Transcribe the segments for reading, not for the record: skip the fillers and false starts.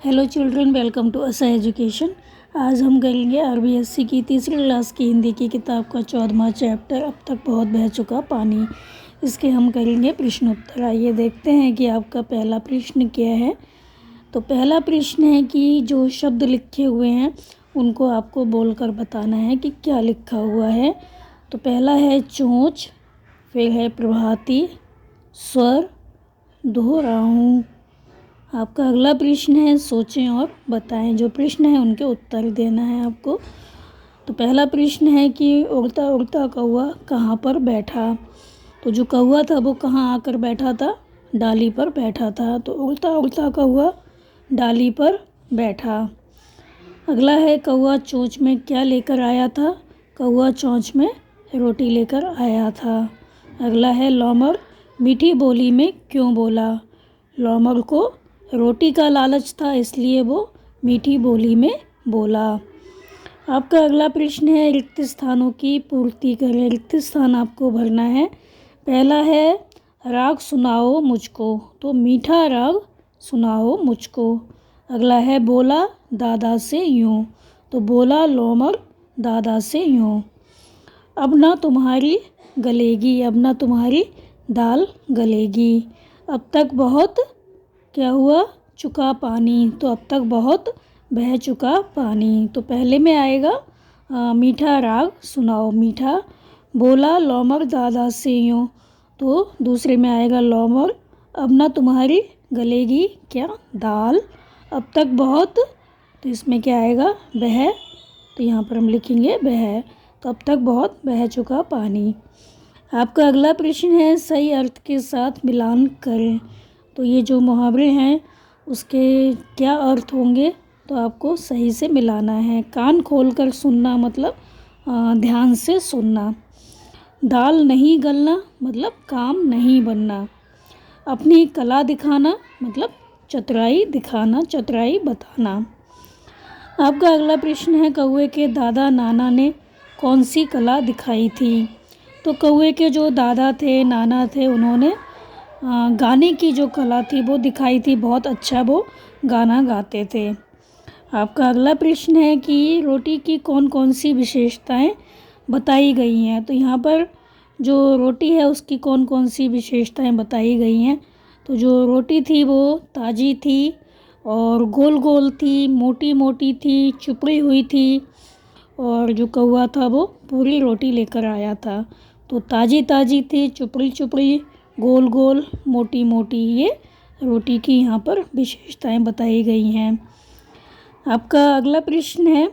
Hello children, welcome to असा education. आज हम करेंगे आरबीएससी की तीसरी क्लास की हिंदी की किताब का 14वां चैप्टर अब तक बहुत बह चुका पानी। इसके हम करेंगे प्रश्न उत्तर। आइए देखते हैं कि आपका पहला प्रश्न क्या है। तो पहला प्रश्न है कि जो शब्द लिखे हुए हैं उनको आपको बोलकर बताना है कि क्या लिखा हुआ है। तो पहला है चोंच, फिर है प्रभाती, स्वर, दोहराऊं। आपका अगला प्रश्न है सोचें और बताएं। जो प्रश्न है उनके उत्तर देना है आपको। तो पहला प्रश्न है कि उड़ता उड़ता कौवा कहाँ पर बैठा। तो जो कौवा था वो कहाँ आकर बैठा था, डाली पर बैठा था। तो उड़ता उड़ता कौवा डाली पर बैठा। अगला है कौवा चोंच में क्या लेकर आया था। कौवा चोंच में रोटी लेकर आया था। अगला है लौमड़ मीठी बोली में क्यों बोला। लौमड़ को रोटी का लालच था इसलिए वो मीठी बोली में बोला। आपका अगला प्रश्न है रिक्त स्थानों की पूर्ति करें। रिक्त स्थान आपको भरना है। पहला है राग सुनाओ मुझको। तो मीठा राग सुनाओ मुझको। अगला है बोला दादा से यूं। तो बोला लौमड़ दादा से यूं। अब ना तुम्हारी गलेगी, अब ना तुम्हारी दाल गलेगी। अब तक बहुत क्या हुआ चुका पानी। तो अब तक बहुत बह चुका पानी। तो पहले में आएगा मीठा राग सुनाओ, मीठा। बोला लौमड़ दादा से यूं। तो दूसरे में आएगा लौमड़ अब ना तुम्हारी गलेगी क्या दाल। अब तक बहुत, तो इसमें क्या आएगा बह। तो यहाँ पर हम लिखेंगे बह। तो अब तक बहुत बह चुका पानी। आपका अगला प्रश्न है सही अर्थ के साथ मिलान करें। तो ये जो मुहावरे हैं उसके क्या अर्थ होंगे, तो आपको सही से मिलाना है। कान खोलकर सुनना मतलब ध्यान से सुनना। दाल नहीं गलना मतलब काम नहीं बनना। अपनी कला दिखाना मतलब चतुराई दिखाना, चतुराई बताना। आपका अगला प्रश्न है कौवे के दादा नाना ने कौन सी कला दिखाई थी। तो कौवे के जो दादा थे, नाना थे, उन्होंने गाने की जो कला थी वो दिखाई थी। बहुत अच्छा वो गाना गाते थे। आपका अगला प्रश्न है कि रोटी की कौन कौन सी विशेषताएं बताई गई हैं। तो यहाँ पर जो रोटी है उसकी कौन कौन सी विशेषताएं बताई गई हैं। तो जो रोटी थी वो ताज़ी थी और गोल गोल थी, मोटी मोटी थी, चुपड़ी हुई थी। और जो कौवा था वो पूरी रोटी लेकर आया था। तो ताज़ी ताज़ी थी, चुपड़ी चुपड़ी, गोल गोल, मोटी मोटी, ये रोटी की यहाँ पर विशेषताएं बताई गई हैं। आपका अगला प्रश्न है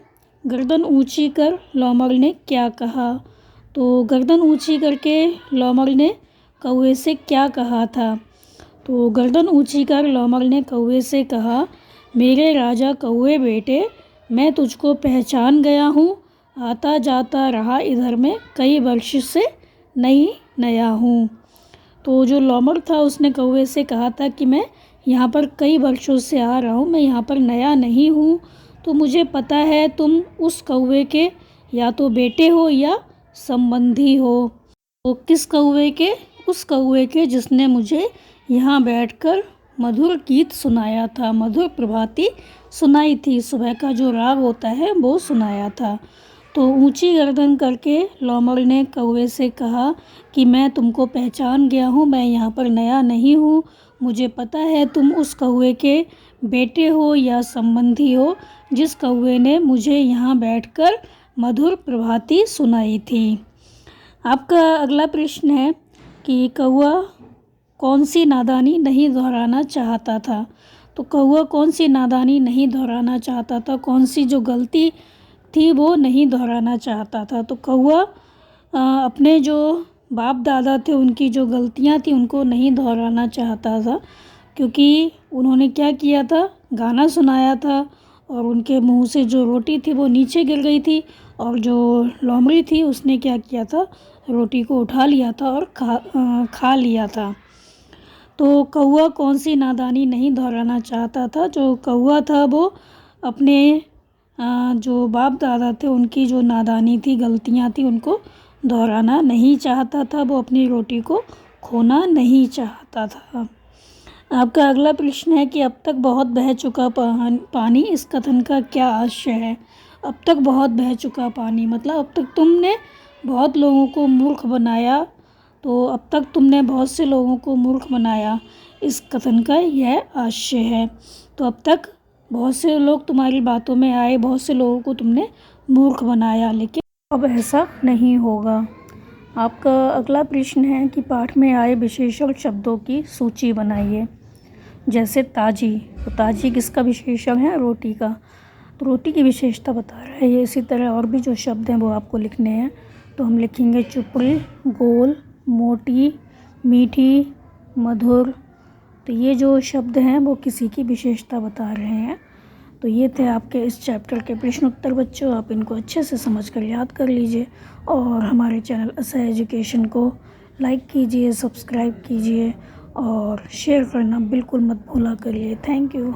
गर्दन ऊंची कर लौमड़ ने क्या कहा। तो गर्दन ऊंची करके लौमड़ ने कौवे से क्या कहा था। तो गर्दन ऊंची कर लौमड़ ने कौवे से कहा मेरे राजा कौवे बेटे, मैं तुझको पहचान गया हूँ। आता जाता रहा इधर में कई वर्ष से नहीं नया हूँ। तो जो लौमड़ था उसने कौवे से कहा था कि मैं यहाँ पर कई वर्षों से आ रहा हूँ, मैं यहाँ पर नया नहीं हूँ। तो मुझे पता है तुम उस कौवे के या तो बेटे हो या संबंधी हो। तो किस कौवे के, उस कौवे के जिसने मुझे यहाँ बैठकर मधुर गीत सुनाया था, मधुर प्रभाती सुनाई थी, सुबह का जो राग होता है वो सुनाया था। तो ऊंची गर्दन करके लौमड़ ने कौवे से कहा कि मैं तुमको पहचान गया हूँ, मैं यहाँ पर नया नहीं हूँ। मुझे पता है तुम उस कौवे के बेटे हो या संबंधी हो जिस कौवे ने मुझे यहाँ बैठकर मधुर प्रभाती सुनाई थी। आपका अगला प्रश्न है कि कौवा कौन सी नादानी नहीं दोहराना चाहता था। तो कौवा कौन सी नादानी नहीं दोहराना चाहता था, कौन सी जो गलती थी वो नहीं दोहराना चाहता था। तो कौवा अपने जो बाप दादा थे उनकी जो गलतियां थी उनको नहीं दोहराना चाहता था, क्योंकि उन्होंने क्या किया था, गाना सुनाया था और उनके मुंह से जो रोटी थी वो नीचे गिर गई थी और जो लोमड़ी थी उसने क्या किया था, रोटी को उठा लिया था और खा लिया था। तो कौवा कौन सी नादानी नहीं दोहराना चाहता था। जो कौवा था वो अपने जो बाप दादा थे उनकी जो नादानी थी, गलतियां थी, उनको दोहराना नहीं चाहता था। वो अपनी रोटी को खोना नहीं चाहता था। आपका अगला प्रश्न है कि अब तक बहुत बह चुका पानी, इस कथन का क्या आशय है। अब तक बहुत बह चुका पानी मतलब अब तक तुमने बहुत लोगों को मूर्ख बनाया, तो अब तक तुमने बहुत से लोगों को मूर्ख बनाया, इस कथन का यह आशय है। तो अब तक बहुत से लोग तुम्हारी बातों में आए, बहुत से लोगों को तुमने मूर्ख बनाया, लेकिन अब ऐसा नहीं होगा। आपका अगला प्रश्न है कि पाठ में आए विशेषण शब्दों की सूची बनाइए। जैसे ताजी, तो ताजी किसका विशेषण है, रोटी का, तो रोटी की विशेषता बता रहा है ये। इसी तरह और भी जो शब्द हैं वो आपको लिखने हैं, तो हम लिखेंगे चुपड़ी, गोल, मोटी, मीठी, मधुर। तो ये जो शब्द हैं वो किसी की विशेषता बता रहे हैं। तो ये थे आपके इस चैप्टर के प्रश्न उत्तर बच्चों। आप इनको अच्छे से समझ कर याद कर लीजिए और हमारे चैनल असह एजुकेशन को लाइक कीजिए, सब्सक्राइब कीजिए और शेयर करना बिल्कुल मत भूला करिए। Thank you.